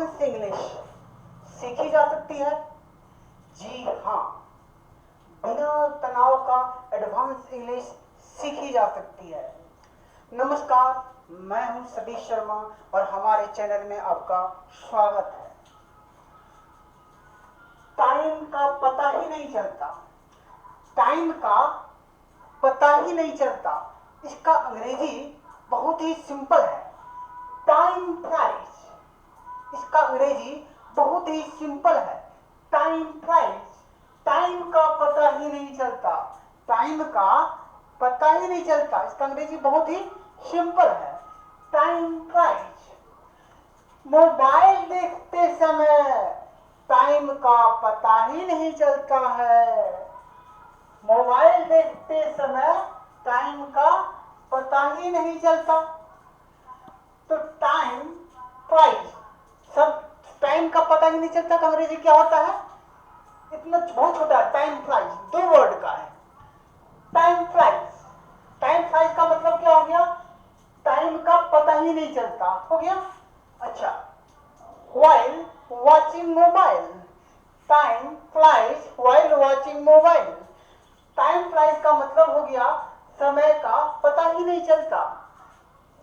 Advance English सीखी जा सकती है? जी हाँ, बिना तनाव का एडवांस इंग्लिश सीखी जा सकती है। नमस्कार, मैं हूं सतीश शर्मा और हमारे चैनल में आपका स्वागत है। टाइम का पता ही नहीं चलता, टाइम का पता ही नहीं चलता, इसका अंग्रेजी बहुत ही सिंपल है, टाइम फ्लाइज। इसका अंग्रेजी बहुत ही सिंपल है, टाइम फ्लाइज। टाइम का पता ही नहीं चलता, टाइम का पता ही नहीं चलता, इसका अंग्रेजी बहुत ही सिंपल है, टाइम फ्लाइज। मोबाइल देखते समय टाइम का पता ही नहीं चलता है। मोबाइल देखते समय टाइम का पता ही नहीं चलता। तो टाइम फ्लाइज, सब टाइम का पता ही नहीं चलता तो अंग्रेजी क्या होता है? इतना बहुत छोटा, टाइम फ्लाइज, दो वर्ड का है, टाइम फ्लाइज। टाइम फ्लाइज का मतलब क्या हो गया? टाइम का पता ही नहीं चलता, हो गया। अच्छा, while watching mobile, time flies while watching mobile। Time flies का मतलब हो गया समय का पता ही नहीं चलता,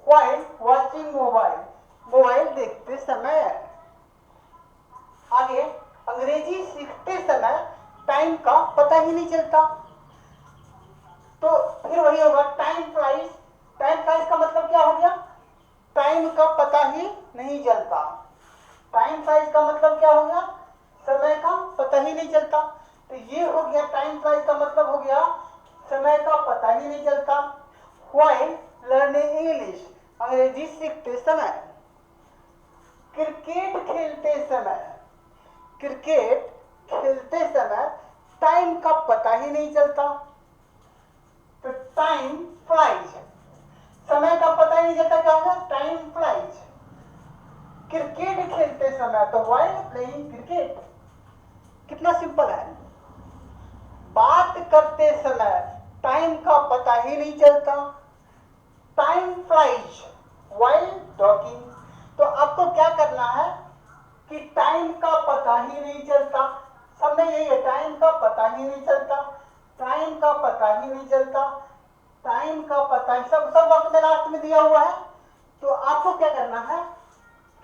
while watching mobile, मोबाइल देखते समय। आगे, अंग्रेजी सीखते समय टाइम का पता ही नहीं चलता, तो फिर वही होगा टाइम फ्लाइज। टाइम फ्लाइज का मतलब क्या हो गया? टाइम का पता ही नहीं चलता। टाइम फ्लाइज का मतलब क्या हो गया? समय का पता ही नहीं चलता। तो ये हो गया टाइम फ्लाइज का मतलब हो गया समय का पता ही नहीं चलता। व्हाइल लर्निंग इंग्लिश, अंग्रेजी सीखते समय। क्रिकेट खेलते समय, क्रिकेट खेलते समय टाइम का पता ही नहीं चलता, तो टाइम फ्लाइज। समय का पता ही नहीं चलता, क्या होगा? Time flies. क्रिकेट खेलते समय, तो व्हाइल प्लेइंग क्रिकेट। कितना सिंपल है। बात करते समय टाइम का पता ही नहीं चलता, टाइम फ्लाइज व्हाइल टॉकिंग। तो आपको क्या करना है कि टाइम का पता ही नहीं चलता, सब में यही है, टाइम का पता ही नहीं चलता, टाइम का पता ही नहीं चलता, टाइम का पता ही, सब वक्त में लास्ट में दिया हुआ है। तो आपको क्या करना है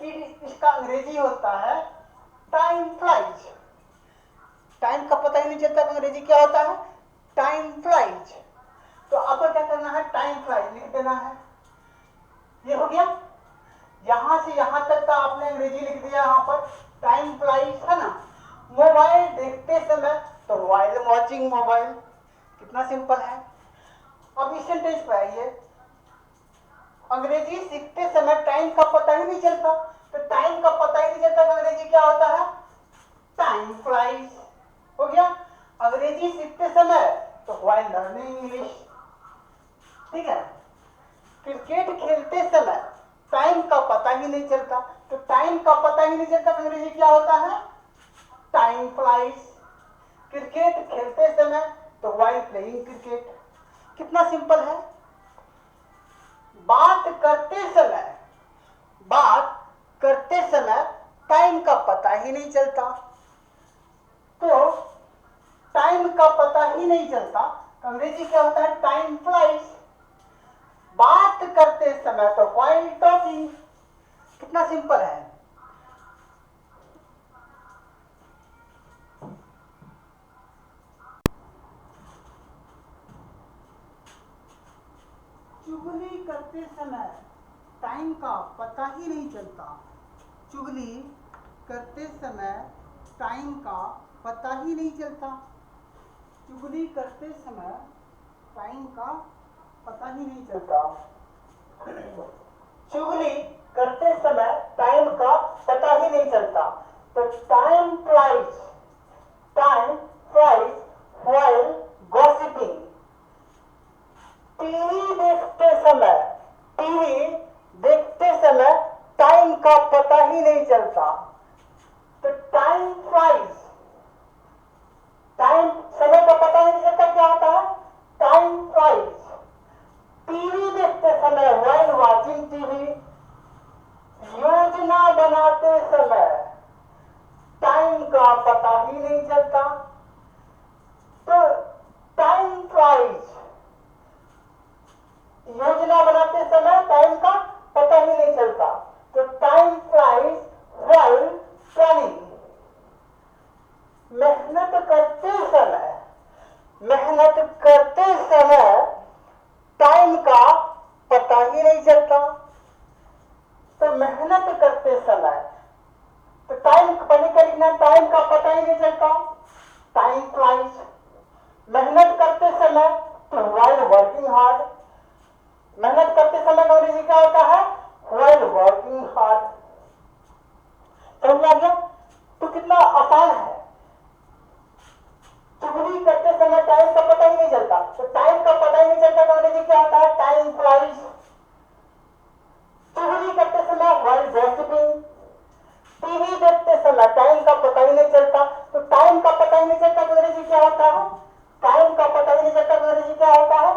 कि इसका अंग्रेजी होता है टाइम फ्लाइज। टाइम का पता ही नहीं चलता, अंग्रेजी क्या होता है? Time flies. तो आपको क्या करना है? टाइम फ्लाइज लिख देना है। ये हो गया, यहां से यहां तक का आपने अंग्रेजी लिख दिया। यहां पर टाइम फ्लाइज है ना। मोबाइल देखते समय, तो व्हाइल वॉचिंग मोबाइल। कितना सिंपल है। अब इस सेंटेंस पे आइए, अंग्रेजी सीखते समय टाइम का पता ही नहीं चलता, तो टाइम का पता ही नहीं चलता, तो अंग्रेजी क्या होता है? Time flies. हो गया। अंग्रेजी सीखते समय, तो व्हाइल लर्निंग इंग्लिश। ठीक है। क्रिकेट खेलते समय टाइम का पता ही नहीं चलता, तो टाइम का पता ही नहीं चलता, तो अंग्रेजी क्या होता है? Time flies. क्रिकेट खेलते समय, तो व्हाइल प्लेइंग क्रिकेट। कितना सिंपल है। बात करते समय, बात करते समय टाइम का पता ही नहीं चलता, तो टाइम का पता ही नहीं चलता, तो अंग्रेजी क्या होता है? Time flies. बात करते समय, तो व्हाइल टॉकिंग। कितना सिंपल है। चुगली करते समय टाइम का पता ही नहीं चलता, चुगली करते समय टाइम का पता ही नहीं चलता, चुगली करते समय टाइम का पता ही नहीं चलता। चुगली करते समय टाइम का पता ही नहीं चलता, तो time flies, time flies while gossiping. TV देखते समय, टीवी देखते समय टाइम का पता ही नहीं चलता, तो टाइम फ्लाइज। टाइम, समय का पता ही नहीं चलता, क्या होता है? Time flies. टीवी देखते समय व्हाइल वाचिंग टीवी, योजना बनाते समय, मेहनत करते समय टाइम का पता ही नहीं चलता। तो मेहनत करते समय तो टाइम पढ़ने का लिखना, टाइम का पता ही नहीं चलता, टाइम फ्लाइज। मेहनत करते समय तो व्हाइल वर्किंग हार्ड, मेहनत करते समय का अंग्रेजी क्या होता है? While working hard. समझ में आ गया? तो कितना आसान है। चुगली करते समय टाइम का पता ही नहीं चलता, तो टाइम का पता ही नहीं चलता तो अंग्रेजी क्या होता है? Time flies. चुगली करते समय व्हाइल गॉसिपिंग। टीवी देखते समय टाइम का पता ही नहीं चलता, तो टाइम का पता ही नहीं चलता तो अंग्रेजी क्या होता है? टाइम का पता ही नहीं चलता तो अंग्रेजी क्या होता है?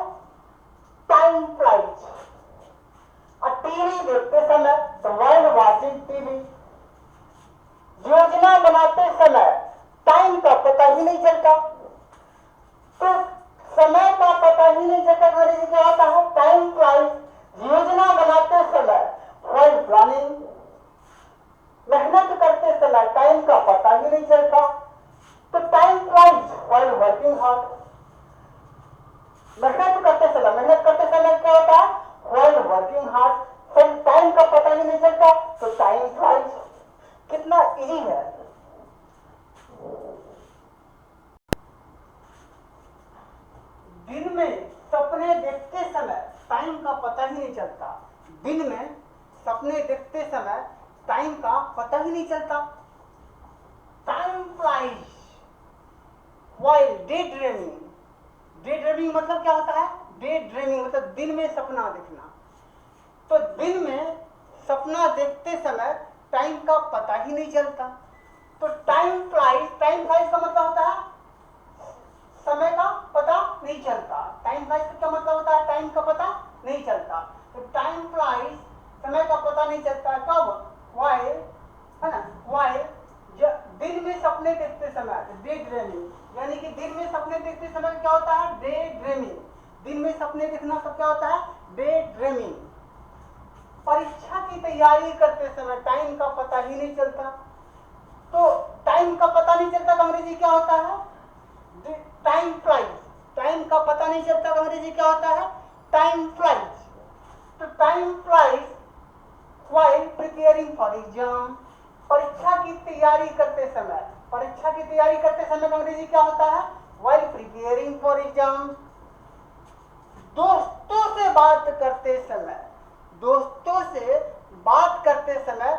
Time flies. और टीवी देखते समय तो व्हाइल वाचिंग टीवी। योजना बनाते समय टाइम का पता ही नहीं चलता, तो समय का पता ही नहीं चलता तो अंग्रेजी क्या होता है? Time flies. योजना बनाते समय व्हाइल प्लानिंग। मेहनत करते समय टाइम का पता ही नहीं चलता, तो time flies while working hard. मेहनत करते समय क्या होता है? While working hard. टाइम का पता ही नहीं चलता, तो टाइम फ्लाइज। कितना इजी है। दिन में सपने देखते समय टाइम का पता ही नहीं चलता। दिन में सपने देखते समय टाइम का पता ही नहीं चलता, time flies while day dreaming. Day dreaming मतलब क्या होता है? डे ड्रीमिंग मतलब दिन में सपना देखना। तो दिन में सपना देखते समय टाइम का पता ही नहीं चलता, तो टाइम फ्लाइज। टाइम फ्लाइज का मतलब होता है समय का पता नहीं चलता। टाइम फ्लाइज का क्या मतलब होता है? टाइम का पता नहीं चलता। तो टाइम फ्लाइज समय का पता नहीं चलता कब? व्हाइल, है ना, व्हाइल दिन में सपने देखते समय, डे ड्रीमिंग। यानी कि दिन में सपने देखते समय क्या होता है? Day dreaming. दिन में सपने देखना तो क्या होता है? Day dreaming. परीक्षा की तैयारी करते समय टाइम का पता ही नहीं चलता, तो टाइम का पता नहीं चलता तो अंग्रेजी क्या होता है? Time flies. टाइम का पता नहीं चलता तो अंग्रेजी क्या होता है? Time flies. तो time flies while preparing for exam. परीक्षा की तैयारी करते समय, परीक्षा की तैयारी करते समय अंग्रेजी क्या होता है? While preparing for exam. दोस्तों से बात करते समय, दोस्तों से बात करते समय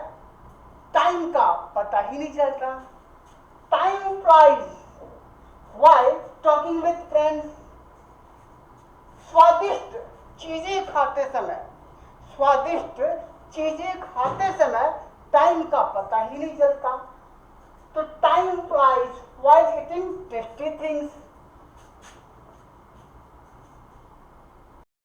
टाइम का पता ही नहीं चलता, time flies while talking with friends. स्वादिष्ट चीजें खाते समय, स्वादिष्ट चीजें खाते समय टाइम का पता ही नहीं चलता, तो time flies while eating tasty things.